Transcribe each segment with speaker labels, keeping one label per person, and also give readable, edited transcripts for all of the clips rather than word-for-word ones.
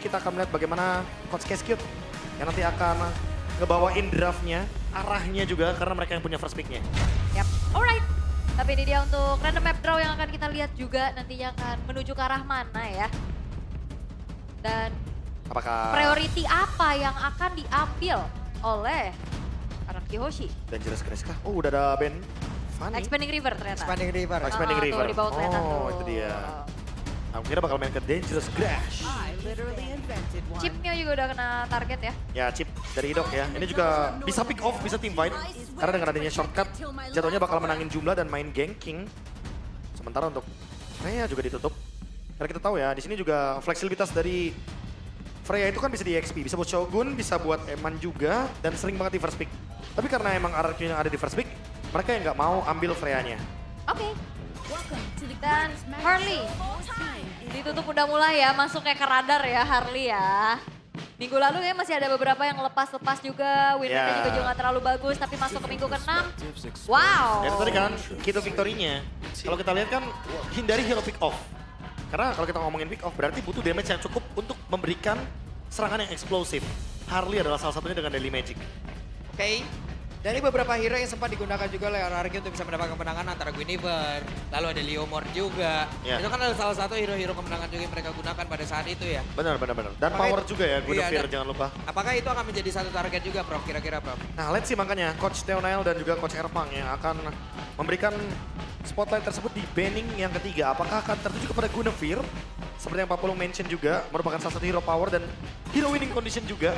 Speaker 1: kita akan melihat bagaimana Coach Cascute yang nanti akan ngebawain draftnya, arahnya juga karena mereka yang punya first pick-nya.
Speaker 2: Yap, alright. Tapi ini dia untuk random map draw yang akan kita lihat juga nantinya akan menuju ke arah mana ya. Dan
Speaker 1: Apakah
Speaker 2: priority apa yang akan diambil oleh Araki Hoshi?
Speaker 1: Dangerous Grace kah? Oh udah ada band Fanny.
Speaker 2: Expanding River ternyata.
Speaker 3: Expanding River.
Speaker 1: Expanding River.
Speaker 2: Tuh, di bawah kelihatan
Speaker 1: Oh,
Speaker 2: tuh.
Speaker 1: itu dia. Aku kira bakal main ke Dangerous Grace.
Speaker 2: Chip Mio juga udah kena target ya.
Speaker 1: Ya chip dari Idok ya. Ini juga bisa pick off, bisa team fight. Karena dengan adanya shortcut, jatuhnya bakal menangin jumlah dan main ganking. Sementara untuk Freya juga ditutup. Karena kita tahu ya, di sini juga fleksibilitas dari Freya itu kan bisa di XP, bisa buat Shogun, bisa buat Eman juga, dan sering banget di first pick. Tapi karena emang RRQ yang ada di first pick, mereka yang nggak mau ambil Freya-nya.
Speaker 2: Oke. Dan Harley. Ditutup udah mulai ya, masuk kayak ke radar ya Harley ya. Minggu lalu ya masih ada beberapa yang lepas-lepas juga, win rate-nya juga nggak terlalu bagus, tapi masuk ke minggu ke-6. Wow.
Speaker 1: Ya itu tadi kan, Kito Victory-nya. Kalau kita lihat kan, hindari hero pick off. Karena kalau kita ngomongin pick off, berarti butuh damage yang cukup untuk memberikan serangan yang eksplosif. Harley adalah salah satunya dengan Daily Magic.
Speaker 3: Oke. Dari beberapa hero yang sempat digunakan juga oleh RRQ untuk bisa mendapatkan kemenangan antara Guinevere, lalu ada Leomord juga.
Speaker 1: Ya.
Speaker 3: Itu kan adalah salah satu hero-hero kemenangan juga yang mereka gunakan pada saat itu ya.
Speaker 1: Benar. Dan
Speaker 3: Makanya-
Speaker 1: power juga ya, Guinevere
Speaker 3: dan-
Speaker 1: jangan lupa.
Speaker 3: Apakah itu akan menjadi satu target juga Prof, kira-kira Prof?
Speaker 1: Nah, let's see makanya Coach Theonail dan juga Coach Erpang yang akan memberikan spotlight tersebut di banning yang ketiga. Apakah akan tertuju kepada Guinevere? Seperti yang Pak Pulung mention juga, merupakan salah satu hero power dan hero winning condition juga.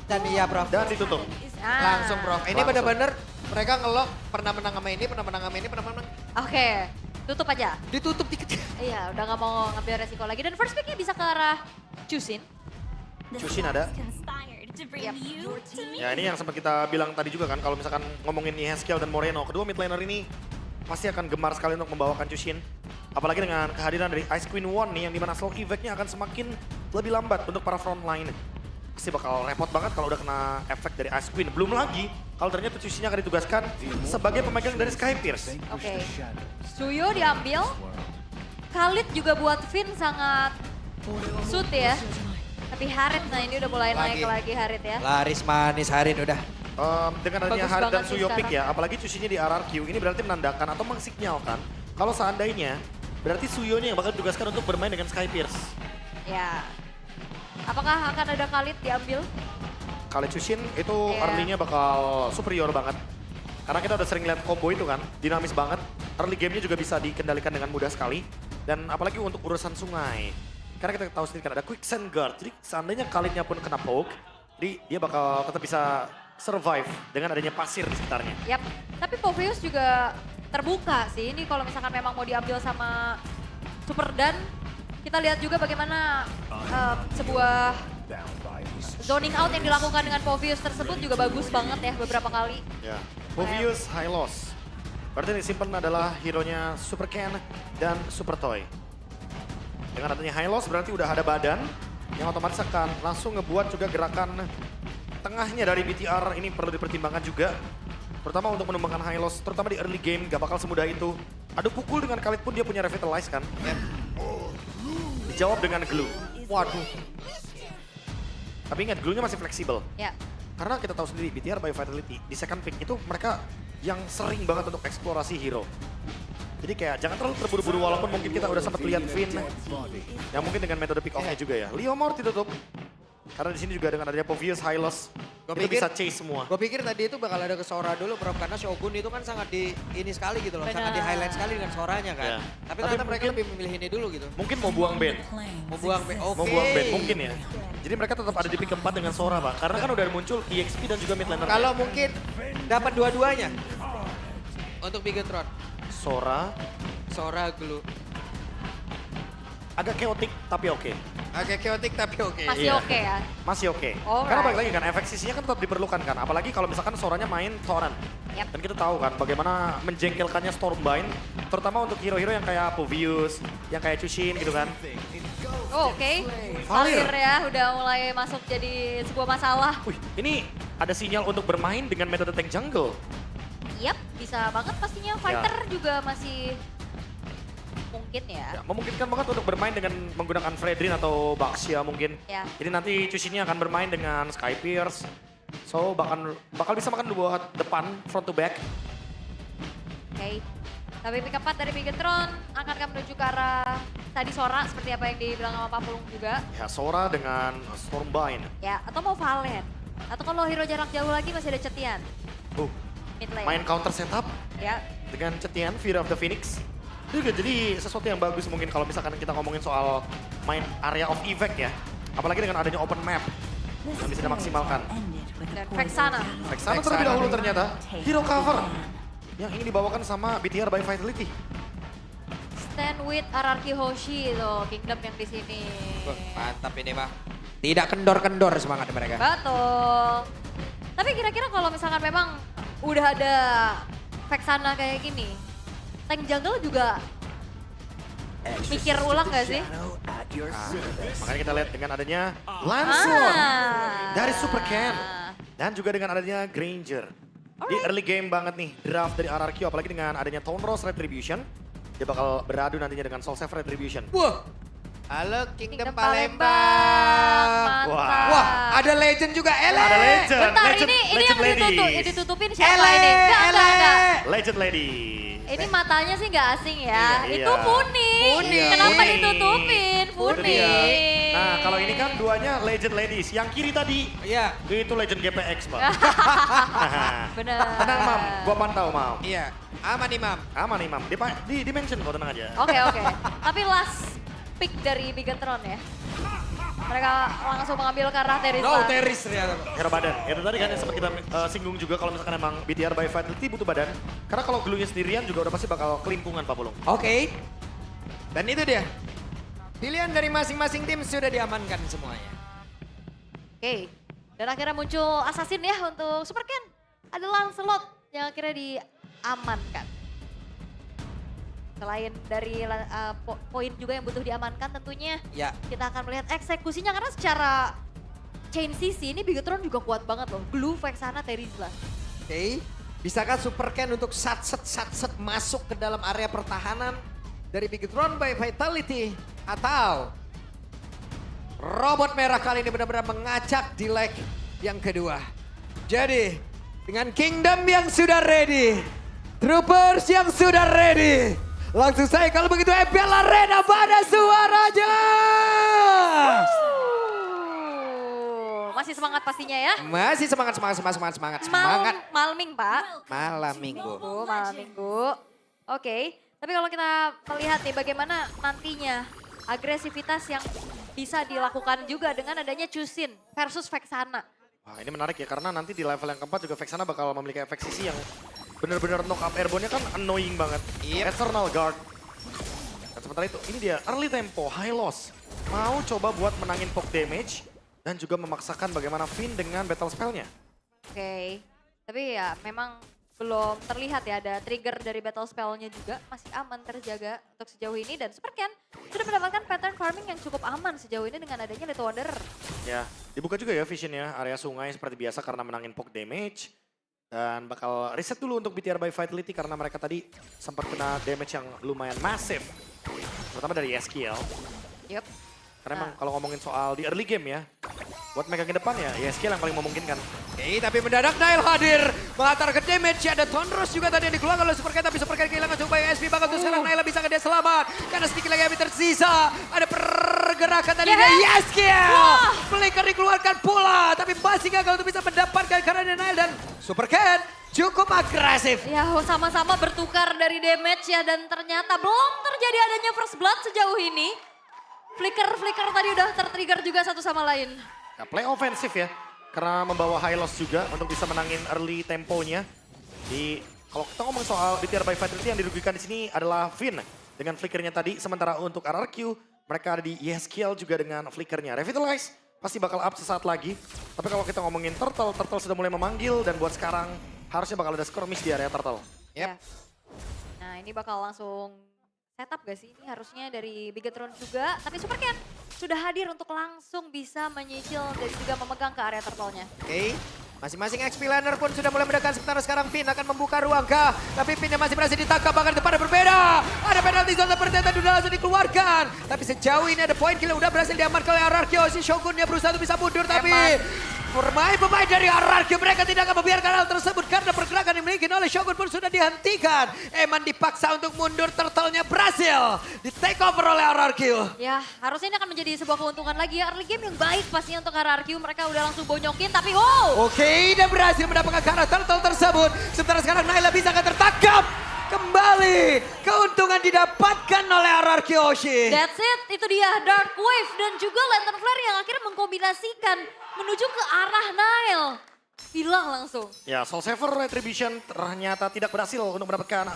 Speaker 3: Dan iya Prof,
Speaker 1: Dan ditutup.
Speaker 2: Nah,
Speaker 3: langsung Prof. Ini
Speaker 1: Langsung.
Speaker 3: benar-benar mereka ngelok pernah menang sama ini, pernah menang sama ini, pernah menang.
Speaker 2: Oke, tutup aja.
Speaker 3: Ditutup dikit.
Speaker 2: Iya, udah nggak mau ngambil resiko lagi. Dan first pick-nya bisa ke arah Chusin.
Speaker 1: Chushin ada.
Speaker 2: Yap.
Speaker 1: Ya ini yang sempat kita bilang tadi juga kan, kalau misalkan ngomongin Haskell dan Moreno, kedua mid laner ini pasti akan gemar sekali untuk membawakan Chushin. Apalagi dengan kehadiran dari Ice Queen One nih, yang dimana slow effect-nya akan semakin lebih lambat untuk para front line. Pasti bakal repot banget kalau udah kena efek dari Ice Queen. Belum lagi kalau ternyata Chushin akan ditugaskan sebagai pemegang dari Sky Pierce.
Speaker 2: Oke. Suyo diambil. Khalid juga buat Finn sangat suit ya. Tapi Harit, nah ini udah mulai naik lagi Harit ya.
Speaker 3: Laris manis Harin udah.
Speaker 1: Dengan adanya
Speaker 2: Bagus
Speaker 1: Harit dan
Speaker 2: banget sih
Speaker 1: Suyo pick
Speaker 2: sekarang.
Speaker 1: ya, apalagi Chushinnya di RRQ, ini berarti menandakan atau mengsignalkan kalau seandainya berarti Suyonya yang bakal ditugaskan untuk bermain dengan Sky Pierce.
Speaker 2: Ya. Apakah akan ada Khalid diambil?
Speaker 1: Kali Chushin itu
Speaker 2: Iya.
Speaker 1: early-nya bakal superior banget. Karena kita udah sering lihat combo itu kan, dinamis banget. Early game-nya juga bisa dikendalikan dengan mudah sekali. Dan apalagi untuk urusan sungai. Karena kita tahu sendiri kan ada quicksand guard. Jadi seandainya Khalidnya pun kena poke, jadi dia bakal tetap bisa survive dengan adanya pasir di sekitarnya.
Speaker 2: Yap. Tapi Poveus juga terbuka sih. Ini kalau misalkan memang mau diambil sama Super Dan, kita lihat juga bagaimana sebuah zoning out yang dilakukan dengan Poveus tersebut juga bagus banget ya beberapa kali.
Speaker 1: Ya. Movius High Loss. Berarti yang disimpan adalah hero-nya Super Ken dan Super Toy. Dengan adanya High Loss berarti udah ada badan yang otomatis akan langsung ngebuat juga gerakan tengahnya dari BTR ini perlu dipertimbangkan juga. Terutama untuk menumbangkan High Loss, terutama di early game gak bakal semudah itu. Adu pukul dengan Khalid pun dia punya Revitalize kan. Dijawab dengan glue.
Speaker 3: Waduh.
Speaker 1: Tapi ingat glue-nya masih fleksibel.
Speaker 2: Ya.
Speaker 1: Karena kita tahu sendiri BTR by Vitality di second pick itu mereka yang sering banget untuk eksplorasi hero. Jadi kayak jangan terlalu terburu-buru walaupun mungkin kita udah sempat lihat Finn yang mungkin dengan metode pick off-nya juga ya. Leomord ditutup. Karena di sini juga dengan adanya Povius Hylos itu
Speaker 3: pikir-
Speaker 1: bisa chase semua.
Speaker 3: Gue pikir tadi itu bakal ada ke Sora dulu Prof, karena Shogun itu kan sangat di ini sekali gitu loh, sangat di
Speaker 2: Benar.
Speaker 3: highlight sekali dengan Soranya kan.
Speaker 1: Ya.
Speaker 3: Tapi
Speaker 1: Tapi
Speaker 3: ternyata mereka
Speaker 1: mungkin-
Speaker 3: lebih memilih ini dulu gitu.
Speaker 1: Mungkin mau buang band.
Speaker 3: Mau buang oke.
Speaker 1: Mau buang band mungkin ya. Jadi mereka tetap ada di pick keempat dengan Sora Pak. Karena kan udah muncul EXP dan juga mid laner.
Speaker 3: Kalau mungkin dapat dua-duanya untuk Bigetron,
Speaker 1: Sora
Speaker 3: Sora Glue.
Speaker 1: agak chaotic tapi oke.
Speaker 3: Agak chaotic tapi oke.
Speaker 2: Masih
Speaker 1: Iya.
Speaker 2: oke ya.
Speaker 1: Masih oke.
Speaker 2: Alright.
Speaker 1: Karena balik lagi kan efek sisinya kan tetap diperlukan kan. Apalagi kalau misalkan Soranya main Thoran.
Speaker 2: Yap.
Speaker 1: Dan kita tahu kan bagaimana menjengkelkannya Stormbind. Terutama untuk hero-hero yang kayak Povius, yang kayak Chushin gitu kan.
Speaker 2: Oh, oke.
Speaker 1: Valir.
Speaker 2: Valir ya udah mulai masuk jadi sebuah masalah.
Speaker 1: Wih, ini ada sinyal untuk bermain dengan metode tank jungle.
Speaker 2: Yap, bisa banget pastinya. Fighter juga masih mungkin mungkin ya.
Speaker 1: Ya, memungkinkan banget untuk bermain dengan menggunakan Fredrin atau Baxia mungkin.
Speaker 2: Ya.
Speaker 1: Jadi nanti Chushin akan bermain dengan Sky Pierce. So bakal bisa makan buat depan, front to back.
Speaker 2: Oke. Tapi pick up dari Bigetron akankah menuju ke arah tadi Sora seperti apa yang dibilang sama Pak Pulung juga.
Speaker 1: Ya Sora dengan Stormbind.
Speaker 2: Ya, atau mau Valen. Atau kalau hero jarak jauh lagi masih ada Cetian. Mid lane.
Speaker 1: Main counter setup
Speaker 2: Ya,
Speaker 1: dengan Cetian, Fear of the Phoenix. Itu juga jadi sesuatu yang bagus mungkin kalau misalkan kita ngomongin soal main area of effect ya. Apalagi dengan adanya open map yang bisa dimaksimalkan.
Speaker 2: dan Vexana.
Speaker 1: Vexana terlebih dahulu ternyata hero cover yang ingin dibawakan sama BTR by Vitality.
Speaker 2: Stand with RRQ Hoshi tuh, Kingdom yang di sini.
Speaker 3: Wah, mantap ini mah. Tidak kendor-kendor semangat mereka.
Speaker 2: Betul. Tapi kira-kira kalau misalkan memang udah ada Vexana kayak gini, tank jungle juga mikir ulang gak sih?
Speaker 1: Makanya kita lihat dengan adanya Lancelot dari Super Ken.
Speaker 2: Ah.
Speaker 1: Dan juga dengan adanya Granger. Di early game banget nih draft dari RRQ apalagi dengan adanya Tonros Retribution. Dia bakal beradu nantinya dengan Soul Save Retribution.
Speaker 3: Wah. Halo Kingdom
Speaker 2: Palembang.
Speaker 3: Palembang.
Speaker 2: Mantap.
Speaker 3: Wah, ada legend juga. Ele.
Speaker 1: Ada legend.
Speaker 2: Bentar,
Speaker 1: Legend,
Speaker 2: ini
Speaker 1: Legend
Speaker 2: yang
Speaker 1: Ladies.
Speaker 2: ditutupin siapa
Speaker 3: Ele.
Speaker 2: ini? Enggak.
Speaker 1: Legend Lady.
Speaker 2: Ini matanya sih nggak asing ya.
Speaker 1: Iya,
Speaker 2: Itu
Speaker 1: iya.
Speaker 2: Puni.
Speaker 3: Puni.
Speaker 2: Kenapa
Speaker 1: Puni.
Speaker 2: ditutupin?
Speaker 1: Itu
Speaker 2: Puni.
Speaker 1: dia. Nah kalau ini kan duanya Legend Ladies. Yang kiri tadi
Speaker 3: Iya.
Speaker 1: itu Legend GPX Pak.
Speaker 2: Bener.
Speaker 1: Tenang Mam, gua pantau Mam.
Speaker 3: Iya. Aman Imam.
Speaker 1: Aman nih Mam, di mention kok tenang aja.
Speaker 2: Oke. Tapi last pick dari Bigetron ya. Mereka langsung mengambil ke arah Teresa.
Speaker 3: No Teris ternyata.
Speaker 1: Hero badan. Itu tadi kan yang sempat kita singgung juga kalau misalkan emang BTR by Vitality butuh badan. Karena kalau glue-nya sendirian juga udah pasti bakal kelimpungan Pak Pulung.
Speaker 3: Oke. Dan itu dia. Pilihan dari masing-masing tim sudah diamankan semuanya.
Speaker 2: Oke. Dan akhirnya muncul Assassin ya untuk Super Ken. Ada Lancelot yang akhirnya diamankan. Selain dari poin juga yang butuh diamankan tentunya
Speaker 3: Ya.
Speaker 2: kita akan melihat eksekusinya karena secara chain CC ini Bigetron juga kuat banget loh. Glue, Vexana, Terizla.
Speaker 3: Oke. Bisakah Super Ken untuk satset masuk ke dalam area pertahanan dari Bigetron by Vitality? Atau robot merah kali ini benar-benar mengacak di leg yang kedua. Jadi dengan Kingdom yang sudah ready, Troopers yang sudah ready, langsung saya kalau begitu FPL Arena pada suaranya.
Speaker 2: Masih semangat pastinya ya.
Speaker 3: Masih semangat.
Speaker 2: Malming Pak.
Speaker 3: Malam minggu.
Speaker 2: Malam minggu. Oke, tapi kalau kita melihat nih bagaimana nantinya agresivitas yang bisa dilakukan juga dengan adanya Chushin versus Vexana.
Speaker 1: Wah ini menarik ya karena nanti di level yang keempat juga Vexana bakal memiliki efek sisi yang benar-benar knock up airborne-nya kan annoying banget.
Speaker 3: Yep.
Speaker 1: Eternal Guard. Dan sementara itu ini dia early tempo, high loss. Mau coba buat menangin poke damage dan juga memaksakan bagaimana Finn dengan battle spell-nya.
Speaker 2: Oke, tapi ya memang belum terlihat ya ada trigger dari battle spell-nya juga. Masih aman terjaga untuk sejauh ini dan Super Ken sudah mendapatkan pattern farming yang cukup aman sejauh ini dengan adanya Little Wanderer.
Speaker 1: Ya, dibuka juga ya vision-nya area sungai seperti biasa karena menangin poke damage. Dan bakal reset dulu untuk BTR by Vitality karena mereka tadi sempat kena damage yang lumayan masif. Terutama dari SKL.
Speaker 2: Yup.
Speaker 1: Karena emang kalau ngomongin soal di early game ya, buat megangin depan ya, SKL yang paling memungkinkan.
Speaker 3: Oke, tapi mendadak Nail hadir mengantar ke damage. Ada Tonros juga tadi yang dikeluarkan oleh Super Ken, tapi Super Ken kehilangan coba SP bakal tuh sekarang Naila bisa dia selamat. Karena sedikit lagi yang tersisa. Ada pergerakan tadi dari Yeskiel. Flicker dikeluarkan pula, tapi masih gagal untuk bisa mendapatkan karena Nail dan Super Ken cukup agresif.
Speaker 2: Ya sama-sama bertukar dari damage ya dan ternyata belum terjadi adanya first blood sejauh ini. Flicker tadi udah tertrigger juga satu sama lain.
Speaker 1: Nah, play ofensif ya, karena membawa high loss juga untuk bisa menangin early temponya. Kalau kita ngomong soal BTR by Vitality yang dirugikan di sini adalah Finn dengan flickernya tadi. Sementara untuk RRQ, mereka ada di Yeskiel juga dengan flickernya. Revitalize pasti bakal up sesaat lagi. Tapi kalau kita ngomongin Turtle sudah mulai memanggil dan buat sekarang harusnya bakal ada skirmish di area Turtle.
Speaker 3: Yep.
Speaker 2: Ya. Nah ini bakal langsung setup gak sih? Ini harusnya dari Bigetron juga. Tapi Super Ken sudah hadir untuk langsung bisa menyicil dan juga memegang ke area turtle-nya.
Speaker 3: Oke, Masing-masing XP laner pun sudah mulai mendekat. Sementara sekarang Finn akan membuka ruang kah? Tapi Finn masih berhasil ditangkap, bahkan depannya berbeda. Ada penalti zone seperti itu sudah langsung dikeluarkan. Tapi sejauh ini ada poin kill yang udah berhasil diamankan oleh RRQ. Si Shogunnya berusaha untuk bisa mundur, tapi pemain dari RRQ mereka tidak akan membiarkan hal tersebut karena pergerakan yang dimiliki oleh Shogun pun sudah dihentikan. Eman dipaksa untuk mundur, turtle-nya berhasil di take over oleh RRQ.
Speaker 2: Ya, harusnya ini akan menjadi sebuah keuntungan lagi ya. Early game yang baik pastinya untuk RRQ. Mereka udah langsung bonyokin, tapi
Speaker 3: Oke, dan berhasil mendapatkan karena turtle tersebut. Sementara sekarang Naila bisa akan tertangkap. Kembali, keuntungan didapatkan oleh RRQ Oshi.
Speaker 2: that's it. Itu dia Dark Wave dan juga Lantern Flare yang akhirnya mengkombinasikan menuju ke arah Nile. Hilang langsung.
Speaker 1: Ya, Soul Saver Retribution ternyata tidak berhasil untuk mendapatkan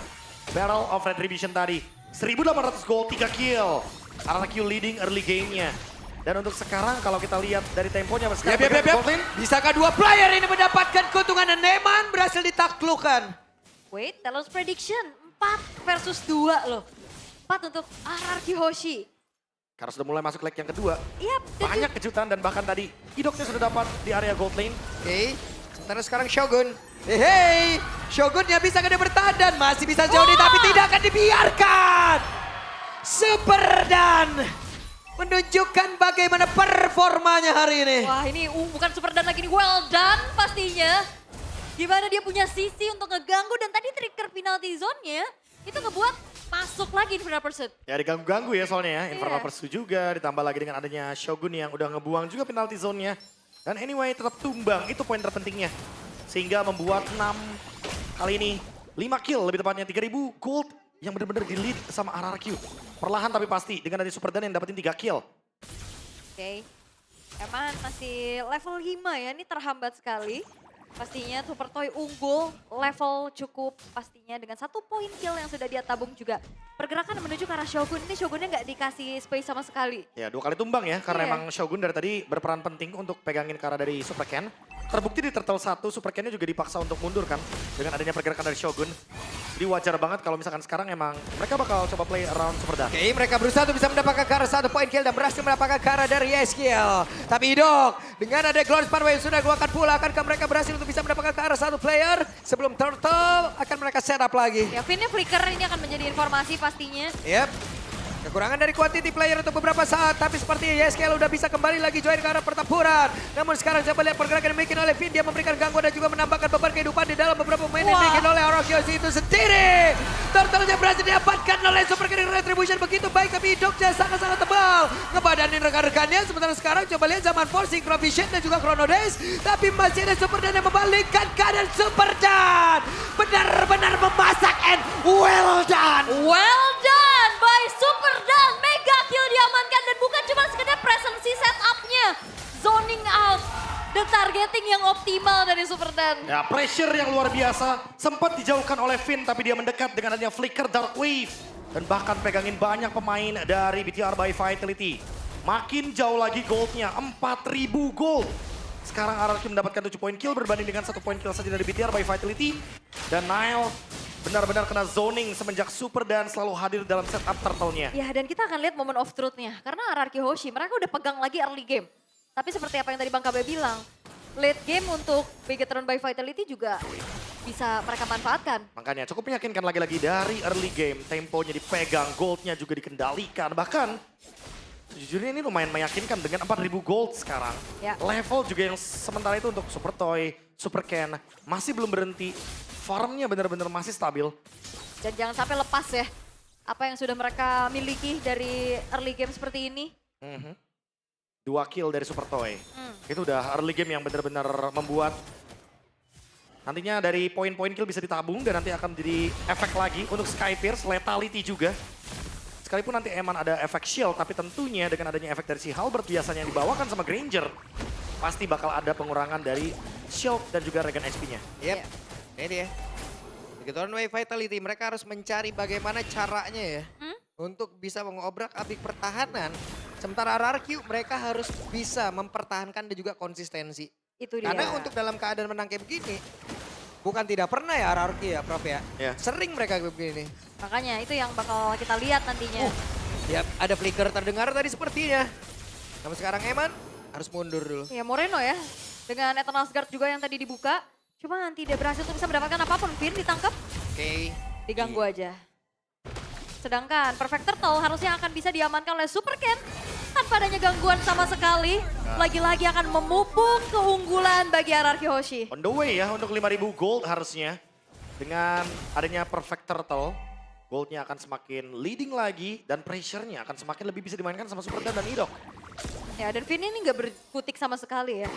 Speaker 1: Barrel of Retribution tadi. 1.800 gold, 3 kill. RRQ leading early game-nya. Dan untuk sekarang kalau kita lihat dari temponya sekarang Goldlane,
Speaker 3: Bisakah dua player ini mendapatkan keuntungan dan Neman berhasil ditaklukkan?
Speaker 2: Wait, Talos Prediction 4 versus 2 loh. 4 untuk RRQ Hoshi.
Speaker 1: karena sudah mulai masuk leg yang kedua.
Speaker 2: Yap,
Speaker 1: Banyak kejutan dan bahkan tadi Idoknya sudah dapat di area gold lane.
Speaker 3: Oke, sementara sekarang Shogun. Hei, Shogunnya bisa kan dia bertahan dan masih bisa jauh tapi tidak akan dibiarkan. Super Dan menunjukkan bagaimana performanya hari ini.
Speaker 2: Wah ini bukan super dan lagi nih, well done pastinya. Gimana dia punya sisi untuk ngeganggu dan tadi trigger penalty zone-nya itu ngebuat masuk lagi Infernal Pursuit.
Speaker 1: Ya diganggu-ganggu ya soalnya ya. Infernal
Speaker 2: Iya.
Speaker 1: Pursuit juga ditambah lagi dengan adanya Shogun yang udah ngebuang juga penalty zone-nya. Dan anyway tetap tumbang, itu poin terpentingnya. Sehingga membuat 6 kali ini 5 kill lebih tepatnya 3.000 gold yang benar-benar di lead sama RRQ. Perlahan tapi pasti dengan ada Super Dan yang dapetin 3 kill.
Speaker 2: Oke, Eman masih level 5 ya, ini terhambat sekali. Pastinya Super Toy unggul, level cukup pastinya dengan 1 poin kill yang sudah dia tabung juga. Pergerakan menuju ke arah Shogun, ini Shogunnya nggak dikasih space sama sekali.
Speaker 1: Ya 2 kali tumbang ya, karena
Speaker 2: Iya.
Speaker 1: emang Shogun dari tadi berperan penting untuk pegangin ke arah dari Super Ken. Terbukti di Turtle 1, Super Ken-nya juga dipaksa untuk mundur kan, dengan adanya pergerakan dari Shogun. Jadi wajar banget kalau misalkan sekarang emang mereka bakal coba play around Super Dan.
Speaker 3: Oke, mereka berusaha untuk bisa mendapatkan ke arah 1 poin kill dan berhasil mendapatkan ke arah dari Yeskiel. Tapi Idok, dengan ada Glorious Pathway yang sudah keluarkan pula, akankah mereka berhasil untuk bisa mendapatkan ke arah 1 player? Sebelum Turtle akan mereka setup lagi.
Speaker 2: Ya Finn-nya flicker ini akan menjadi informasi pastinya.
Speaker 3: Yep. Kekurangan dari quantity player untuk beberapa saat, tapi sepertinya Yeskiel udah bisa kembali lagi join ke arah pertempuran. Namun sekarang coba lihat pergerakan yang dimiliki oleh Finn, dia memberikan gangguan dan juga menambahkan beban kehidupan di dalam beberapa pemain yang dimiliki oleh Orochimaru itu sendiri. Turtle-nya berhasil didapatkan oleh Super King Retribution begitu baik, tapi Idoknya sangat-sangat tebal. Ngebadanin rekan-rekannya, sementara sekarang coba lihat zaman forcing Provision dan juga Chrono Days. Tapi masih ada Super Dan yang membalikkan keadaan Super Dan. Benar-benar memasak and well done.
Speaker 2: Well done by Super Dan. Mega kill diamankan dan bukan cuma sekedar presence setupnya. Zoning out. The targeting yang optimal dari Super Dan.
Speaker 1: Ya pressure yang luar biasa, sempat dijauhkan oleh Finn tapi dia mendekat dengan adanya flicker Dark Wave. Dan bahkan pegangin banyak pemain dari BTR by Vitality. Makin jauh lagi goldnya, 4.000 gold. Sekarang RRQ mendapatkan 7 poin kill berbanding dengan 1 poin kill saja dari BTR by Vitality. Dan Nile benar-benar kena zoning semenjak Super Dan selalu hadir dalam setup turtle-nya.
Speaker 2: Ya dan kita akan lihat moment of truth-nya. Karena RRQ Hoshi mereka udah pegang lagi early game. Tapi seperti apa yang tadi Bang Kabe bilang, late game untuk Bigetron by Vitality juga bisa mereka manfaatkan.
Speaker 1: Makanya cukup meyakinkan lagi-lagi dari early game, temponya dipegang, goldnya juga dikendalikan. Bahkan sejujurnya ini lumayan meyakinkan dengan 4.000 gold sekarang.
Speaker 2: Ya.
Speaker 1: Level juga yang sementara itu untuk Super Toy, Super Ken masih belum berhenti. Farmnya benar-benar masih stabil.
Speaker 2: Dan jangan sampai lepas ya apa yang sudah mereka miliki dari early game seperti ini.
Speaker 1: 2 kill dari Super Toy. Itu udah early game yang benar-benar membuat nantinya dari poin-poin kill bisa ditabung dan nanti akan jadi efek lagi untuk Sky Pierce, Lethality juga. Sekalipun nanti Eman ada efek shield, tapi tentunya dengan adanya efek dari si Halberd biasanya yang dibawakan sama Granger, pasti bakal ada pengurangan dari shield dan juga regen HP-nya.
Speaker 3: Yep, ini dia. Begitu Runway Vitality, mereka harus mencari bagaimana caranya ya. Untuk bisa mengobrak-abrik pertahanan. Sementara RRQ mereka harus bisa mempertahankan dan juga konsistensi.
Speaker 2: Itu dia.
Speaker 3: Karena untuk dalam keadaan menang kayak begini, bukan tidak pernah ya RRQ ya Prof ya.
Speaker 1: Ya.
Speaker 3: Sering mereka kayak begini.
Speaker 2: Makanya itu yang bakal kita lihat nantinya.
Speaker 3: Ya ada flicker terdengar tadi sepertinya. Namun sekarang Eman harus mundur dulu.
Speaker 2: Ya Moreno ya, Dengan Eternal Guard juga yang tadi dibuka. Cuma tidak berhasil untuk bisa mendapatkan apapun. Finn ditangkap,
Speaker 3: Oke.
Speaker 2: diganggu aja. Sedangkan Perfect Turtle harusnya akan bisa diamankan oleh Super Ken. Tanpa adanya gangguan sama sekali. Lagi-lagi akan memupuk keunggulan bagi RRQ Hoshi.
Speaker 1: On the way ya untuk 5.000 gold harusnya. Dengan adanya Perfect Turtle, goldnya akan semakin leading lagi dan pressure-nya akan semakin lebih bisa dimainkan sama Superdan dan Idok.
Speaker 2: Ya, dan Finn ini nggak berkutik sama sekali ya.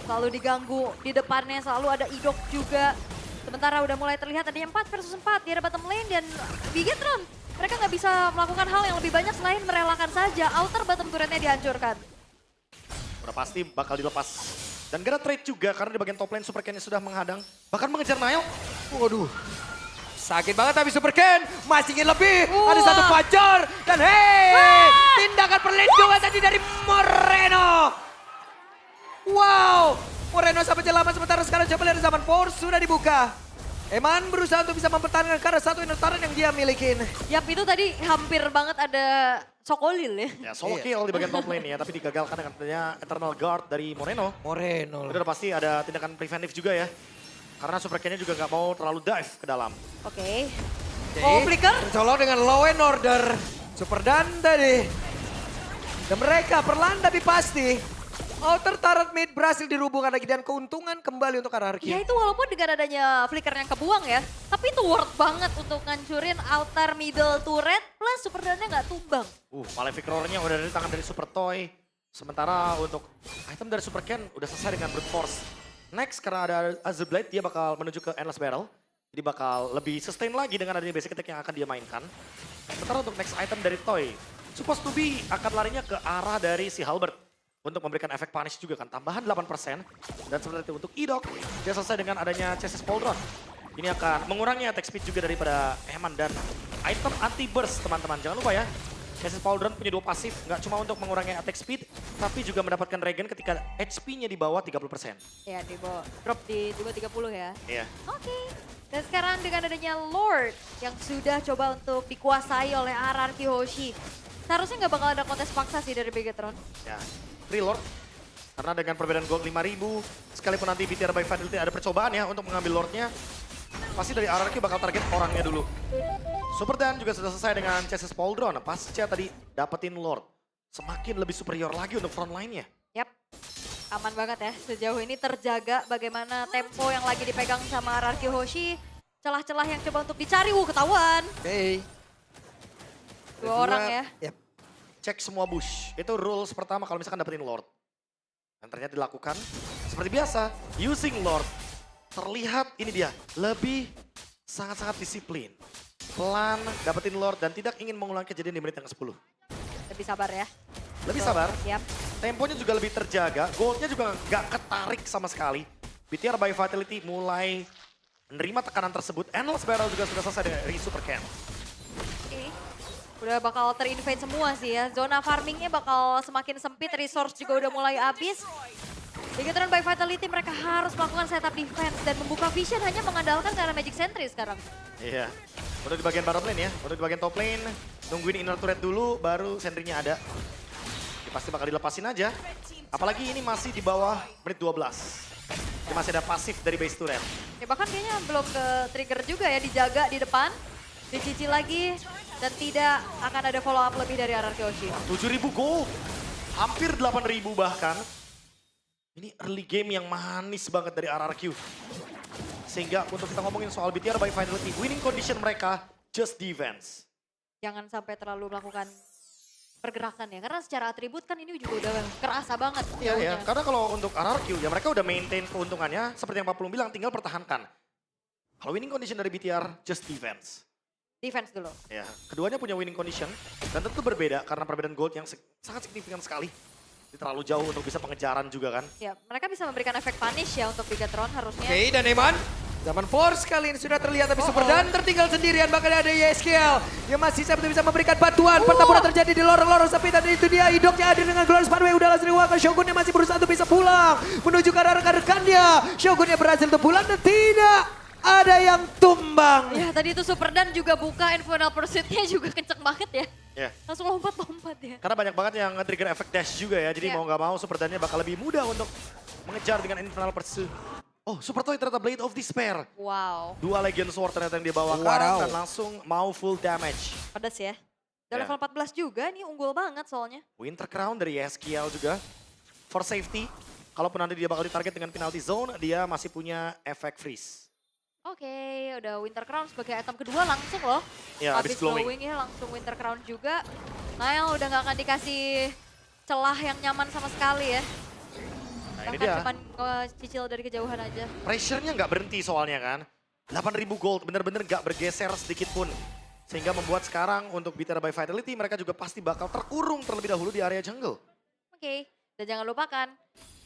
Speaker 2: Selalu diganggu di depannya, selalu ada Idok juga. Sementara udah mulai terlihat adanya 4 versus 4 di area bottom lane dan Bigetron. Mereka nggak bisa melakukan hal yang lebih banyak selain merelakan saja outer bottom turretnya dihancurkan.
Speaker 1: Udah pasti bakal dilepas. Dan gak ada trade juga karena di bagian top lane Super Ken sudah menghadang. Bahkan mengejar Nile.
Speaker 3: Waduh. Sakit banget tapi Super Ken masih ingin lebih.
Speaker 2: Wah.
Speaker 3: Ada satu Fajar dan hey, tindakan perlindungan tadi dari Moreno. Wow, Moreno sampai selamat sementara sekarang coba lihat zaman Force sudah dibuka. Eman berusaha untuk bisa mempertahankan karena satu inner turret yang dia milikin.
Speaker 2: Yap, itu tadi hampir banget ada Sokolil ya.
Speaker 1: Ya solo kill di bagian top lane ya. Tapi digagalkan dengan adanya Eternal Guard dari Moreno.
Speaker 3: Moreno.
Speaker 1: Udah pasti ada tindakan preventif juga ya. Karena Super Ken-nya juga gak mau terlalu dive ke dalam.
Speaker 2: Oke.
Speaker 3: Jadi,
Speaker 2: Oh, flicker.
Speaker 3: mencolok dengan low and order. Super Dan tadi. Dan mereka perlahan tapi pasti. Outer turret mid berhasil dirubungkan lagi dan keuntungan kembali untuk RRQ.
Speaker 2: Ya itu walaupun dengan adanya flicker yang kebuang ya. Tapi itu worth banget untuk ngancurin outer middle turret plus super dannya nggak tumbang.
Speaker 1: Malefic Roar-nya udah dari tangan dari Super Toy. Sementara untuk item dari Super Ken udah selesai dengan Brute Force. Next karena ada Azure Blade dia bakal menuju ke Endless Barrel. Jadi bakal lebih sustain lagi dengan adanya basic attack yang akan dia mainkan. Sementara untuk next item dari Toy. Supposed to be akan larinya ke arah dari si Halberd. Untuk memberikan efek punish juga kan, tambahan 8%. Dan seperti itu untuk Idok, dia selesai dengan adanya Chassis Pauldron. Ini akan mengurangi attack speed juga daripada Eman dan item anti burst teman-teman. Jangan lupa ya, Chassis Pauldron punya 2 pasif, nggak cuma untuk mengurangi attack speed, tapi juga mendapatkan regen ketika HP-nya di bawah 30%.
Speaker 2: Ya di bawah, drop di bawah 30 ya.
Speaker 1: Iya.
Speaker 2: Oke. Dan sekarang dengan adanya Lord yang sudah coba untuk dikuasai oleh RRQ Hoshi. Seharusnya nggak bakal ada kontes paksa sih dari Bigetron.
Speaker 1: Ya, free Lord. Karena dengan perbedaan gold 5.000, sekalipun nanti BTR by Fidelity ada percobaan ya untuk mengambil Lordnya, pasti dari RRQ bakal target orangnya dulu. Super Dan juga sudah selesai dengan Chassis Pauldron. Pasca tadi dapetin Lord. Semakin lebih superior lagi untuk front line-nya.
Speaker 2: Yap, aman banget ya. Sejauh ini terjaga bagaimana tempo yang lagi dipegang sama RRQ Hoshi. Celah-celah yang coba untuk dicari, ketahuan.
Speaker 3: Oke.
Speaker 2: Dua orang ya.
Speaker 3: Yap.
Speaker 1: Cek semua bush. Itu rules pertama kalau misalkan dapetin Lord. Dan ternyata dilakukan seperti biasa. Using Lord. Terlihat ini dia. Lebih sangat-sangat disiplin. Pelan dapetin Lord dan tidak ingin mengulang kejadian di menit yang ke-10.
Speaker 2: Lebih sabar ya.
Speaker 1: Lebih sabar.
Speaker 2: Yap.
Speaker 1: Temponya juga lebih terjaga. Goldnya juga nggak ketarik sama sekali. BTR by Vitality mulai menerima tekanan tersebut. Endless Barrel juga sudah selesai dari Super Ken.
Speaker 2: Oke. Udah bakal terinvade semua sih ya. Zona farmingnya bakal semakin sempit, resource juga udah mulai habis. Bigetron by Vitality mereka harus melakukan setup defense dan membuka vision hanya mengandalkan karena Magic Sentry sekarang.
Speaker 1: Iya. Untuk di bagian bottom lane ya. Untuk di bagian top lane, nungguin inner turret dulu baru sentry-nya ada. Ini pasti bakal dilepasin aja. Apalagi ini masih di bawah menit 12. Ini masih ada pasif dari base turret.
Speaker 2: Ya bahkan kayaknya belum ke trigger juga ya, dijaga di depan. Dicicil lagi dan tidak akan ada follow up lebih dari RRQ Hoshi.
Speaker 1: 7.000 gold. Hampir 8.000 bahkan. Ini early game yang manis banget dari RRQ. Sehingga untuk kita ngomongin soal BTR by Fidelity, winning condition mereka just defense.
Speaker 2: Jangan sampai terlalu melakukan pergerakan ya, karena secara atribut kan ini juga udah kerasa banget.
Speaker 1: Iya,
Speaker 2: jauhnya.
Speaker 1: karena kalau untuk RRQ ya mereka udah maintain keuntungannya seperti yang Pak Pulung bilang, tinggal pertahankan. Kalau winning condition dari BTR, just defense.
Speaker 2: Defense dulu.
Speaker 1: Ya, keduanya punya winning condition dan tentu berbeda karena perbedaan gold yang sangat signifikan sekali. Ini terlalu jauh untuk bisa pengejaran juga kan.
Speaker 2: Ya, mereka bisa memberikan efek punish ya untuk Bigetron harusnya.
Speaker 3: Oke, dan Eman. Zaman Force kali ini sudah terlihat tapi Super Dan tertinggal sendirian, bahkan ada YSKL yang masih bisa memberikan bantuan. Pertempuran terjadi di lorong-lorong sepi dan itu dia Idoknya hadir dengan Glorious Pathway. Udahlah Sriwaka, Shogunnya masih berusaha untuk bisa pulang menuju ke arah rekan-rekannya. Shogunnya berhasil untuk pulang dan tidak ada yang tumbang.
Speaker 2: Ya, tadi itu Super Dan juga buka Infernal Pursuit-nya juga kenceng banget ya.
Speaker 1: Ya.
Speaker 2: Langsung lompat-lompat ya.
Speaker 1: Karena banyak banget yang nge-trigger efek dash juga ya. Jadi
Speaker 2: Ya.
Speaker 1: mau nggak mau Super Dan-nya bakal lebih mudah untuk mengejar dengan Infernal Pursuit. Oh, Super Toy ternyata Blade of Despair.
Speaker 2: Wow,
Speaker 1: 2 Legion Sword ternyata yang dibawakan
Speaker 3: Wow.
Speaker 1: dan langsung mau full damage.
Speaker 2: pedas ya. Udah
Speaker 1: Ya.
Speaker 2: level 14 juga nih, unggul banget soalnya.
Speaker 1: Winter Crown dari Eskiel juga. For safety, kalaupun nanti dia bakal ditarget dengan penalty zone, dia masih punya efek freeze.
Speaker 2: Oke, udah Winter Crown sebagai item kedua langsung loh.
Speaker 1: Ya, habis glowing.
Speaker 2: ya langsung Winter Crown juga. Niall udah gak akan dikasih celah yang nyaman sama sekali ya.
Speaker 1: Nah ini
Speaker 2: Bahkan
Speaker 1: dia,
Speaker 2: cuman cicil dari kejauhan aja.
Speaker 1: pressure-nya nggak berhenti soalnya kan. 8.000 gold, bener-bener nggak bergeser sedikit pun. Sehingga membuat sekarang untuk Beater by Vitality, mereka juga pasti bakal terkurung terlebih dahulu di area jungle.
Speaker 2: Oke, dan jangan lupakan,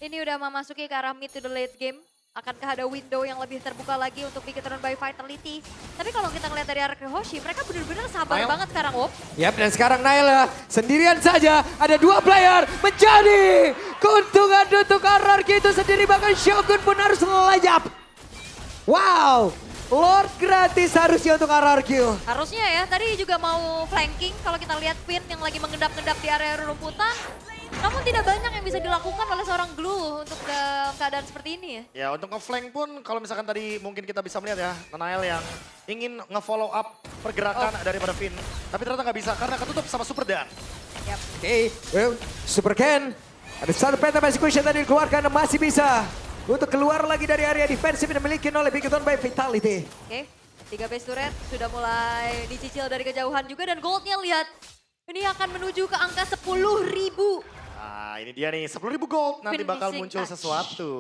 Speaker 2: ini udah memasuki ke arah mid to the late game. Akankah ada window yang lebih terbuka lagi untuk Bigetron by Vitality? Tapi kalau kita ngeliat dari arah Hoshi, mereka bener-bener sabar
Speaker 1: Niall.
Speaker 2: banget sekarang, Wop.
Speaker 3: Yap, dan sekarang Naila sendirian saja. Ada 2 player menjadi keuntungan untuk RRQ itu sendiri. Bahkan Shogun pun harus lejap. Wow, Lord gratis harusnya untuk RRQ.
Speaker 2: Harusnya ya, tadi juga mau flanking kalau kita lihat Finn yang lagi mengendap-endap di area rumputan. Namun tidak banyak yang bisa dilakukan oleh seorang Glue untuk dalam keadaan seperti ini ya.
Speaker 1: Ya untuk nge-flank pun kalau misalkan tadi mungkin kita bisa melihat ya, Nanael yang ingin nge-follow up pergerakan daripada Finn. Tapi ternyata nggak bisa karena ketutup sama Super Dan.
Speaker 3: Oke, well, Super Ken. Ada satu Phantom Execution tadi dikeluarkan dan masih bisa untuk keluar lagi dari area defensif yang dimiliki oleh Bigetron by Vitality.
Speaker 2: Oke, 3 base turret sudah mulai dicicil dari kejauhan juga dan goldnya lihat. Ini akan menuju ke angka 10.000.
Speaker 1: Nah ini dia nih, 10.000 gold nanti bakal
Speaker 2: Finishing
Speaker 1: muncul
Speaker 2: touch.
Speaker 1: sesuatu.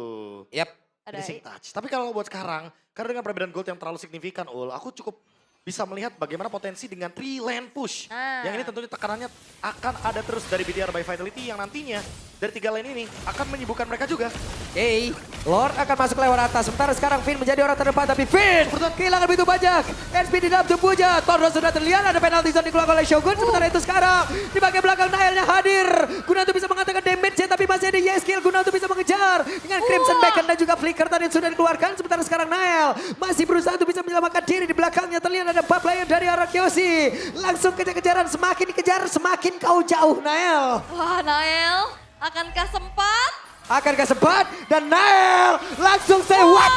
Speaker 3: Yap.
Speaker 2: Ada
Speaker 1: Finishing touch. Tapi kalau buat sekarang, karena dengan perbedaan gold yang terlalu signifikan, aku cukup bisa melihat bagaimana potensi dengan 3 lane push.
Speaker 2: Ah.
Speaker 1: Yang ini tentunya tekanannya akan ada terus dari BTR by Vitality yang nantinya dari 3 lane ini akan menyibukkan mereka juga.
Speaker 3: Oke, Lord akan masuk lewat atas. Sementara sekarang Finn menjadi orang terdepan. Tapi Finn kehilangan begitu banyak. SP di dalam tubuhnya. Tordo sudah terlihat. Ada penalti zone dikeluarkan oleh Shogun. Sementara itu sekarang di bagian belakang Nailnya hadir. Guna untuk bisa mengatakan damage-nya. Tapi masih ada Yeskill guna untuk bisa mengejar. Dengan Crimson Beacon dan juga Flicker tadi yang sudah dikeluarkan. Sementara sekarang Nail masih berusaha untuk bisa menyelamatkan diri. Di belakangnya terlihat ada 4 player dari arah Kyoshi. Langsung kejar-kejaran. Semakin dikejar semakin kau jauh Nail.
Speaker 2: Wah, Nael, akankah sempat?
Speaker 3: Akankah sempat? Dan Nail langsung say what?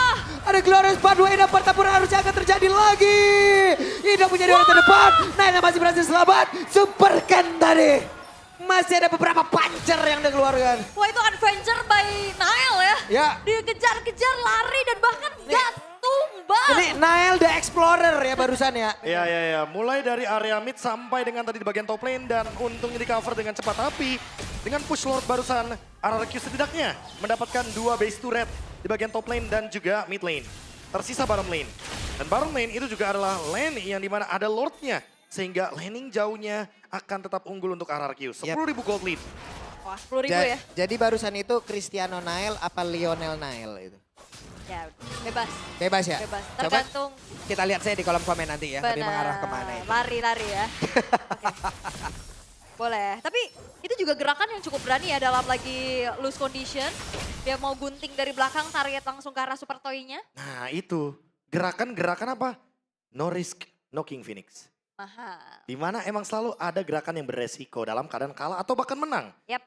Speaker 3: Ada Glorious Pathway dan pertempuran harusnya akan terjadi lagi. Indo menjadi orang terdepan. Nail masih berhasil selamat. Super Ken tadi. Masih ada beberapa puncher yang dikeluarkan.
Speaker 2: Wah, itu adventure by Nael ya.
Speaker 3: Ya.
Speaker 2: Dikejar-kejar, lari dan bahkan gak tumbang.
Speaker 3: Ini Nail the Explorer ya barusan ya.
Speaker 1: Ya. Mulai dari area mid sampai dengan tadi di bagian top lane dan untungnya di cover dengan cepat. Tapi dengan push Lord barusan, RRQ setidaknya mendapatkan 2 base turret di bagian top lane dan juga mid lane. Tersisa bottom lane. Dan bottom lane itu juga adalah lane yang dimana ada Lordnya. Sehingga laning jauhnya akan tetap unggul untuk RRQ. 10.000 gold lead.
Speaker 2: Wah, 10.000 ya.
Speaker 3: Jadi barusan itu Cristiano Nail apa Lionel Nail itu?
Speaker 2: Ya, bebas.
Speaker 3: Bebas ya?
Speaker 2: Bebas.
Speaker 3: Coba
Speaker 2: Tergantung.
Speaker 3: kita lihat saya di kolom komen nanti ya. Tadi mengarah kemana itu.
Speaker 2: Lari-lari ya. Oke. Boleh. Tapi itu juga gerakan yang cukup berani ya dalam lagi loose condition. Dia mau gunting dari belakang, target langsung ke arah Super Toy-nya.
Speaker 1: Nah itu, gerakan-gerakan apa? No risk, no King Phoenix.
Speaker 2: Mahal.
Speaker 1: Dimana emang selalu ada gerakan yang beresiko dalam keadaan kalah atau bahkan menang.
Speaker 2: Yap.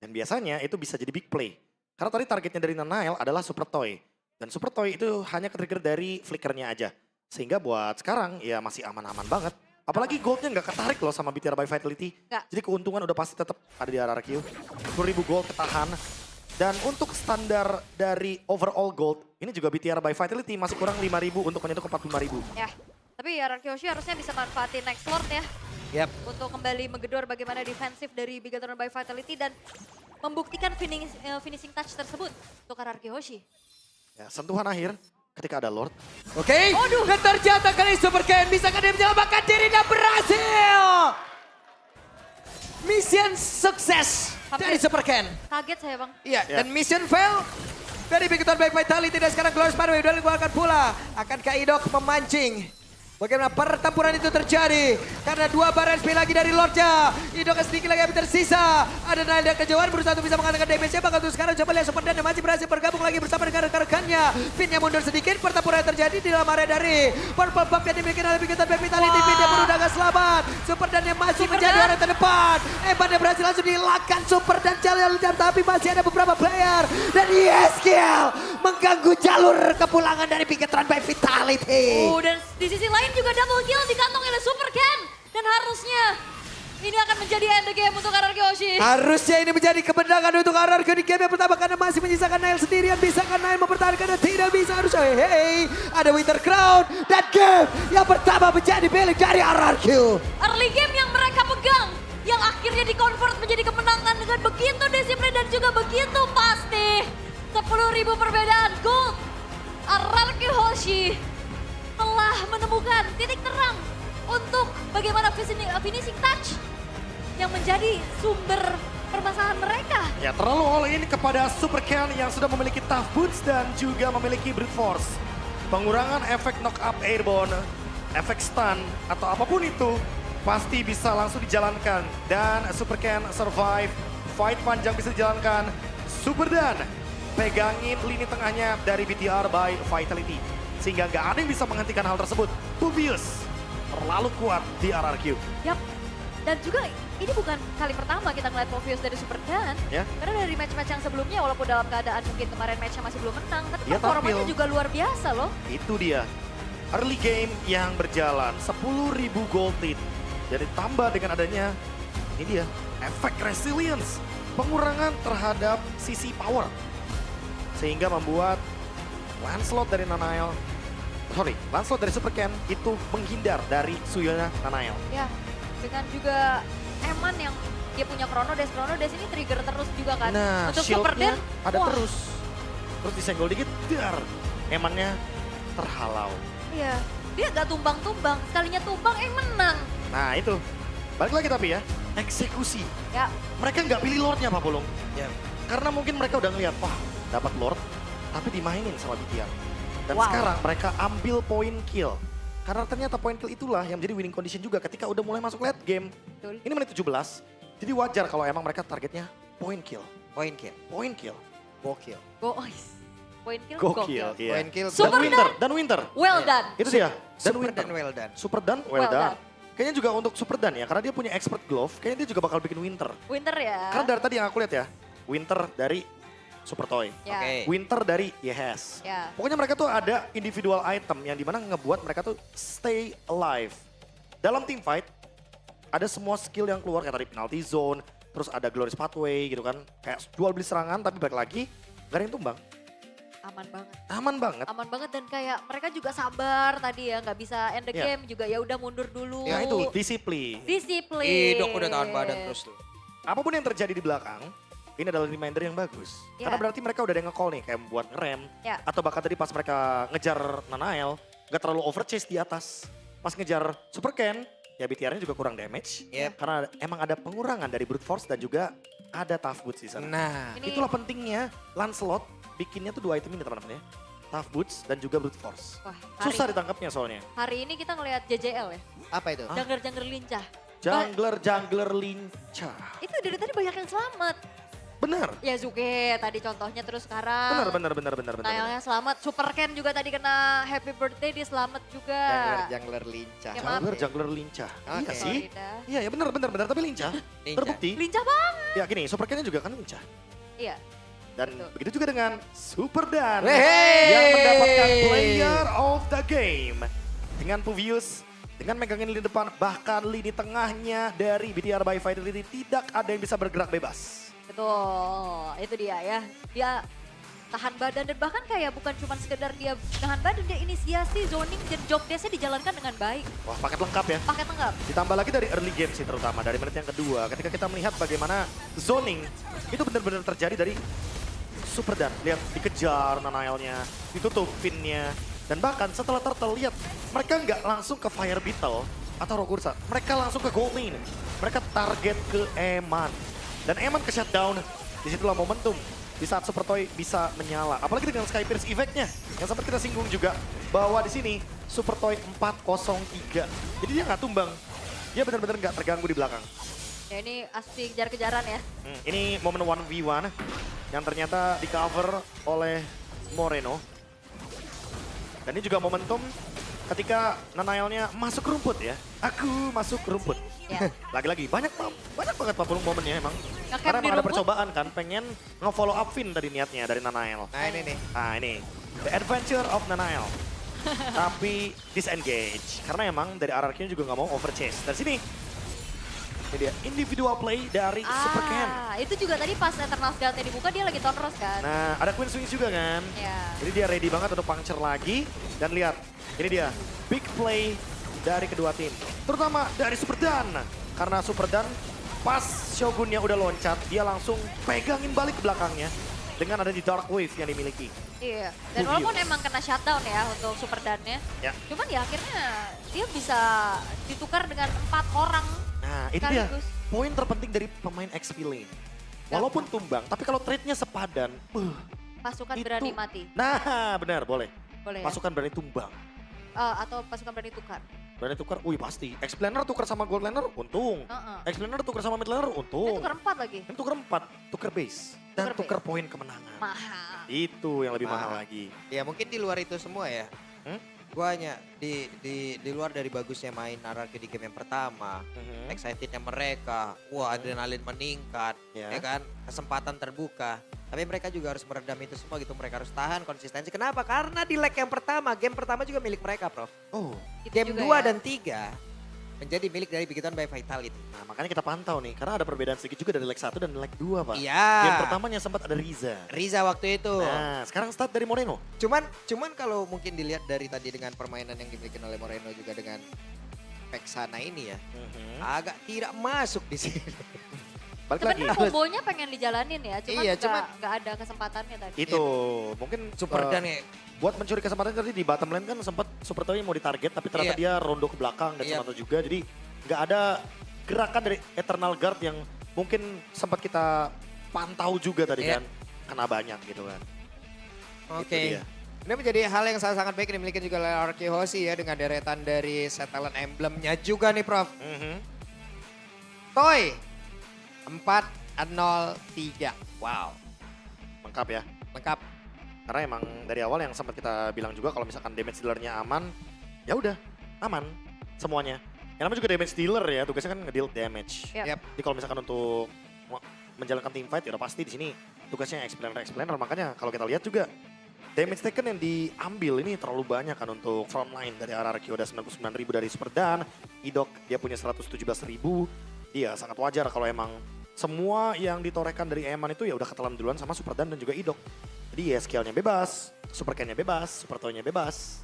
Speaker 1: Dan biasanya itu bisa jadi big play. Karena tadi targetnya dari Nanael adalah Super Toy. Dan Super Toy itu hanya ke-trigger dari flickernya aja. Sehingga buat sekarang ya masih aman-aman banget. Apalagi goldnya nggak ketarik loh sama BTR by Vitality.
Speaker 2: Nggak.
Speaker 1: Jadi keuntungan udah pasti tetap ada di RRQ. 10.000 gold ketahan. Dan untuk standar dari overall gold, ini juga BTR by Vitality masih kurang 5.000 untuk menyentuh ke 45.000.
Speaker 2: Ya. Tapi Kyoshi harusnya bisa manfaatin next Lord ya.
Speaker 3: Yap.
Speaker 2: Untuk kembali menggedor bagaimana defensif dari Bigetron by Vitality dan membuktikan finishing touch tersebut untuk Kyoshi.
Speaker 1: Ya, sentuhan akhir ketika ada Lord.
Speaker 3: Oke, dan terjatuh kali Super Ken. Bisakah dia menyelamatkan diri dan berhasil? Mission sukses dari Super Ken.
Speaker 2: Kaget saya bang.
Speaker 3: Iya,
Speaker 1: Ya.
Speaker 3: dan mission fail dari Bigetron by Vitality dan sekarang Glorious Pathway udah dikeluarkan pula. Akankah Idok memancing? Bagaimana pertempuran itu terjadi? Karena 2 bar SP lagi dari Lordnya. Idok sedikit lagi yang tersisa. Ada Nail dan kejauhan berusaha untuk bisa mengatakan damage-nya. Bahkan untuk sekarang coba lihat Super Dan yang masih berhasil bergabung lagi bersama dengan rekan-rekannya. Finn yang mundur sedikit. Pertempuran yang terjadi di dalam area dari Purple Buff yang dimiliki oleh Bigetron by Vitality. Finn yang berudah gak selamat. Super Dan yang masih menjadi orang terdepan. Evan yang berhasil langsung dihilangkan Super Dan jalan jam. Tapi masih ada beberapa player. Dan Yeski kill. Mengganggu jalur kepulangan dari Bigetron by Vitality.
Speaker 2: Dan di sisi lain juga double kill dikantongi oleh Super Ken. Dan harusnya ini akan menjadi end the game untuk RRQ Hoshi.
Speaker 3: Harusnya ini menjadi kemenangan untuk RRQ di game yang pertama karena masih menyisakan Nail sendirian. Bisakah Nail mempertahankan dan tidak bisa, harusnya ada Winter Crown. Dan game yang pertama menjadi milik dari RRQ.
Speaker 2: Early game yang mereka pegang, yang akhirnya di-convert menjadi kemenangan dengan begitu disiplin dan juga begitu pasti. 10.000 perbedaan gold. RRQ Hoshi telah menemukan titik terang untuk bagaimana finishing touch yang menjadi sumber permasalahan mereka.
Speaker 1: Ya terlalu all in kepada Super Ken yang sudah memiliki tough boots dan juga memiliki brute force. Pengurangan efek knock up airborne, efek stun atau apapun itu pasti bisa langsung dijalankan. Dan Super Ken survive, fight panjang bisa dijalankan. Super Dan pegangin lini tengahnya dari BTR by Vitality. Sehingga nggak ada yang bisa menghentikan hal tersebut. Puvius terlalu kuat di RRQ.
Speaker 2: Yap, dan juga ini bukan kali pertama kita ngeliat Povius dari Super Dan.
Speaker 1: Ya.
Speaker 2: Karena dari match-match yang sebelumnya walaupun dalam keadaan mungkin kemarin matchnya masih belum menang, tapi
Speaker 1: Dia
Speaker 2: performanya
Speaker 1: tampil.
Speaker 2: juga luar biasa loh.
Speaker 1: Itu dia. Early game yang berjalan 10.000 gold lead. Dan ditambah dengan adanya, ini dia, efek resilience. Pengurangan terhadap sisi power. Sehingga membuat Lancelot dari Lancelot dari Super Ken itu menghindar dari Suyona Nanael.
Speaker 2: Ya, dengan juga Eman yang dia punya Chrono Dash ini trigger terus juga kan.
Speaker 1: Nah,
Speaker 2: untuk Super
Speaker 1: shieldnya
Speaker 2: Dan,
Speaker 1: ada
Speaker 2: wah,
Speaker 1: terus. Terus disenggol dikit, dar. Emannya terhalau.
Speaker 2: Iya, dia gak tumbang-tumbang, sekalinya tumbang menang.
Speaker 1: Nah itu, balik lagi tapi ya, eksekusi.
Speaker 2: Ya,
Speaker 1: Mereka nggak pilih Lordnya Pak Pulung.
Speaker 3: Ya.
Speaker 1: Karena mungkin mereka udah ngeliat, wah dapat Lord, tapi dimainin sama BTR. Dan
Speaker 2: Wow.
Speaker 1: sekarang mereka ambil point kill. Karena ternyata point kill itulah yang menjadi winning condition juga ketika udah mulai masuk late game.
Speaker 2: betul.
Speaker 1: Ini menit 17, jadi wajar kalau emang mereka targetnya point kill.
Speaker 3: Point kill.
Speaker 1: Point kill.
Speaker 3: Gokil.
Speaker 2: Point kill,
Speaker 1: Gokil, iya.
Speaker 3: Point kill.
Speaker 2: Super
Speaker 1: Dan Winter.
Speaker 2: Well
Speaker 3: Iya.
Speaker 2: done.
Speaker 1: Itu dia. Dan
Speaker 3: Super
Speaker 1: Winter.
Speaker 3: dan well done.
Speaker 1: Super Dan, well,
Speaker 2: Well
Speaker 1: done.
Speaker 2: done.
Speaker 1: Kayaknya juga untuk Super Dan ya, karena dia punya expert glove, kayaknya dia juga bakal bikin Winter.
Speaker 2: Winter ya.
Speaker 1: Karena dari tadi yang aku lihat ya, Winter dari Super Toy.
Speaker 2: Ya.
Speaker 3: Oke.
Speaker 1: Winter dari Yes.
Speaker 2: Ya.
Speaker 1: Pokoknya mereka tuh ada individual item yang dimana ngebuat mereka tuh stay alive. Dalam team fight, ada semua skill yang keluar kayak tadi penalty zone, terus ada glorious pathway gitu kan. Kayak jual beli serangan tapi balik lagi gak ada yang tumbang.
Speaker 2: Aman banget.
Speaker 1: Aman banget.
Speaker 2: Aman banget dan kayak mereka juga sabar tadi ya, nggak bisa end the
Speaker 1: Iya.
Speaker 2: game juga ya udah mundur dulu.
Speaker 1: Ya itu disiplin.
Speaker 2: Disiplin.
Speaker 3: Idok udah tahan badan terus tuh.
Speaker 1: Apapun yang terjadi di belakang, ini adalah reminder yang bagus.
Speaker 2: Ya.
Speaker 1: Karena berarti mereka udah ada yang nge-call nih, kayak buat ngerem.
Speaker 2: Ya.
Speaker 1: Atau bahkan tadi pas mereka ngejar Nanael, gak terlalu overchase di atas. Pas ngejar Super Ken, ya BTR-nya juga kurang damage.
Speaker 3: Yep.
Speaker 1: Karena emang ada pengurangan dari brute force dan juga ada tough boots di sana.
Speaker 3: Nah,
Speaker 2: Ini-
Speaker 1: Itulah pentingnya Lancelot bikinnya tuh 2 item ini teman-teman ya. Tough boots dan juga brute force.
Speaker 2: Wah,
Speaker 1: Susah ditangkapnya soalnya.
Speaker 2: hari ini kita ngelihat JJL ya,
Speaker 3: apa itu?
Speaker 2: jungler-jungler lincah.
Speaker 1: Jungler lincah.
Speaker 2: Itu dari tadi banyak yang selamat.
Speaker 1: Benar.
Speaker 2: Ya Zuke tadi contohnya terus sekarang.
Speaker 1: Benar.
Speaker 2: Nailnya selamat, Super Ken juga tadi kena happy birthday dia selamat juga.
Speaker 3: Jungler lincah.
Speaker 2: Ya, maaf.
Speaker 1: Jungler lincah. Iya
Speaker 3: Oke.
Speaker 1: sih.
Speaker 2: Florida.
Speaker 1: Iya ya benar tapi lincah.
Speaker 3: Lincah.
Speaker 1: Terbukti.
Speaker 2: Lincah banget.
Speaker 1: Ya gini, Super Ken juga kan lincah.
Speaker 2: Iya.
Speaker 1: Dan
Speaker 2: Betul.
Speaker 1: begitu juga dengan Super Dan
Speaker 3: Wey!
Speaker 1: yang mendapatkan player of the game. Dengan Puvius, dengan megangin lini depan, bahkan lini tengahnya dari BTR by Vitality tidak ada yang bisa bergerak bebas.
Speaker 2: Betul, itu dia ya. Dia tahan badan dan bahkan kayak bukan cuma sekedar dia tahan badan, dia inisiasi zoning dan job desk-nya dijalankan dengan baik.
Speaker 1: Wah paket lengkap ya.
Speaker 2: Paket lengkap.
Speaker 1: Ditambah lagi dari early game sih terutama, dari menit yang kedua. Ketika kita melihat bagaimana zoning itu benar-benar terjadi dari Super Dan. Lihat dikejar Nanaelnya, ditutup pinnya. Dan bahkan setelah Turtle lihat, mereka nggak langsung ke Fire Beetle atau Rogursa. Mereka langsung ke Gold Lane. Mereka target ke Eman. Dan Eman ke shutdown, disitulah momentum. Di saat Super Toy bisa menyala. Apalagi dengan Sky Pierce effect-nya. Yang sempat kita singgung juga, bahwa di sini Super Toy 403. Jadi dia nggak tumbang. Dia benar-benar nggak terganggu di belakang.
Speaker 2: Ya ini asli kejar-kejaran ya.
Speaker 1: Ini momen 1v1 yang ternyata di cover oleh Moreno. Dan ini juga momentum ketika Nanaelnya masuk rumput ya. Aku masuk rumput.
Speaker 2: Ya.
Speaker 1: Lagi-lagi banyak banget Pak Pulung momennya emang.
Speaker 2: Nge-camp
Speaker 1: Karena
Speaker 2: di
Speaker 1: emang ada
Speaker 2: rumput.
Speaker 1: percobaan kan, pengen nge-follow up Finn tadi niatnya dari Nanael.
Speaker 3: Nah ini nih.
Speaker 1: Nah ini, The Adventure of Nanael. Tapi disengage. Karena emang dari RRQ juga nggak mau overchase. Dari sini, ini dia individual play dari Super Ken.
Speaker 2: Itu juga tadi pas Eternal Guard-nya dibuka dia lagi tonros kan.
Speaker 1: Nah, ada Queen Swings juga kan.
Speaker 2: Ya.
Speaker 1: Jadi dia ready banget untuk puncture lagi. Dan lihat, ini dia big play dari kedua tim. Terutama dari Super Dan. Karena Super Dan pas Shogunnya udah loncat, dia langsung pegangin balik ke belakangnya. Dengan ada di Dark Wave yang dimiliki.
Speaker 2: Iya, dan
Speaker 1: Who
Speaker 2: walaupun
Speaker 1: heals?
Speaker 2: emang kena shutdown ya untuk Super Dan-nya.
Speaker 1: Ya.
Speaker 2: Cuman ya akhirnya dia bisa ditukar dengan 4 orang.
Speaker 1: Nah, itu dia.
Speaker 2: Sekaligus.
Speaker 1: Poin terpenting dari pemain XP lane. Walaupun tumbang, tapi kalau trade-nya sepadan,
Speaker 2: Pasukan
Speaker 1: itu-
Speaker 2: berani mati.
Speaker 1: Nah, benar, boleh.
Speaker 2: Boleh ya?
Speaker 1: Pasukan berani tumbang.
Speaker 2: Atau pasukan berani tukar.
Speaker 1: Berani tukar, wih pasti. X-Planer tukar sama Gold Laner, untung.
Speaker 2: Heeh.
Speaker 1: X-Planer tukar sama Mid Laner,
Speaker 2: Ini
Speaker 1: untung.
Speaker 2: tukar 4 lagi.
Speaker 1: Ini tukar 4, tukar base. Dan
Speaker 2: Tukar
Speaker 1: tukar poin kemenangan.
Speaker 2: Mahal.
Speaker 1: Itu yang lebih
Speaker 3: Mahal.
Speaker 1: mahal lagi.
Speaker 3: Ya mungkin di luar itu semua ya.
Speaker 1: Hmm?
Speaker 3: Gua hanya di luar dari bagusnya main RRQ di game yang pertama. Excitednya mereka, wah adrenalin meningkat,
Speaker 1: Ya.
Speaker 3: ya kan, kesempatan terbuka. Tapi mereka juga harus meredam itu semua gitu, mereka harus tahan konsistensi. Kenapa? Karena di leg yang pertama, game pertama juga milik mereka, Prof.
Speaker 1: Oh,
Speaker 2: Itu
Speaker 3: Game
Speaker 2: juga
Speaker 3: 2
Speaker 2: ya.
Speaker 3: dan 3 menjadi milik dari Big Run by Vitality.
Speaker 1: nah makanya kita pantau nih. Karena ada perbedaan sedikit juga dari leg 1 dan leg 2, Pak.
Speaker 3: Iya.
Speaker 1: Game pertamanya sempat ada Riza.
Speaker 3: Riza waktu itu.
Speaker 1: Nah, sekarang start dari Moreno.
Speaker 3: Cuman kalau mungkin dilihat dari tadi dengan permainan yang dimiliki oleh Moreno juga dengan Vexana ini ya, agak tidak masuk di sini.
Speaker 1: Balik lagi.
Speaker 2: Sebenarnya kombonya pengen dijalanin ya, cuman
Speaker 3: Iya,
Speaker 2: nggak ada kesempatannya tadi.
Speaker 1: Itu mungkin
Speaker 3: Super
Speaker 1: eh,
Speaker 3: Dan ya.
Speaker 1: buat mencuri kesempatan tadi di bottom lane kan sempat Super Toy mau ditarget tapi ternyata
Speaker 3: Iya.
Speaker 1: dia rondo ke belakang dan
Speaker 3: Iya.
Speaker 1: Sonata juga. Jadi nggak ada gerakan dari Eternal Guard yang mungkin sempat kita pantau juga tadi
Speaker 3: Iya.
Speaker 1: kan. Kena banyak gitu kan.
Speaker 3: Oke.
Speaker 1: Itu dia.
Speaker 3: Ini menjadi hal yang sangat baik dimiliki juga oleh RRQ Hoshi ya dengan deretan dari set talent emblemnya juga nih Prof. Toy 4-0-3. Wow,
Speaker 1: Lengkap ya.
Speaker 3: lengkap.
Speaker 1: Karena emang dari awal yang sempat kita bilang juga kalau misalkan damage dealer-nya aman, ya udah aman semuanya. Yang namanya juga damage dealer ya, tugasnya kan ngedeal damage.
Speaker 2: Yap.
Speaker 3: Yap.
Speaker 1: Jadi kalau misalkan untuk menjalankan team fight ya udah pasti di sini tugasnya explainer. Makanya kalau kita lihat juga damage taken yang diambil ini terlalu banyak kan untuk frontline dari RRQ ada 99.000 dari Super Dan, Idok dia punya 117.000. Iya sangat wajar kalau emang semua yang ditorehkan dari Eman itu ya udah ketelan duluan sama Super Dan dan juga Idok. Jadi ya scale-nya bebas, Super Ken-nya bebas, Super Toy-nya bebas.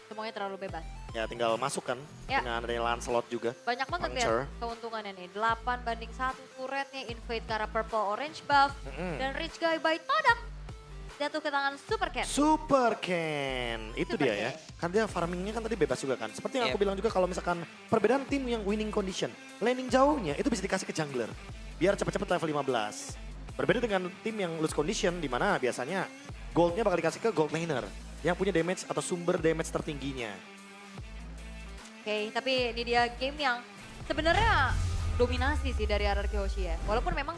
Speaker 2: Semuanya terlalu bebas.
Speaker 1: Ya tinggal masuk kan
Speaker 2: Ya.
Speaker 1: dengan adanya Lancelot juga.
Speaker 2: Banyak banget
Speaker 1: Puncture.
Speaker 2: lihat keuntungannya nih. 8-1 turretnya, invade ke arah purple orange buff. Dan Rich Guy by Todak jatuh ke tangan Super Cat.
Speaker 1: Super Ken, itu
Speaker 2: Super
Speaker 1: dia ya.
Speaker 2: Ken.
Speaker 1: Kan dia farmingnya kan tadi bebas juga kan. Seperti yang aku
Speaker 3: Yep.
Speaker 1: bilang juga kalau misalkan perbedaan tim yang winning condition. Laning jauhnya itu bisa dikasih ke jungler. Biar cepet-cepet level 15. Berbeda dengan tim yang lose condition di mana biasanya goldnya bakal dikasih ke gold laner. Yang punya damage atau sumber damage tertingginya.
Speaker 2: Oke, tapi ini dia game yang sebenarnya dominasi sih dari RRQ Hoshi ya. Walaupun memang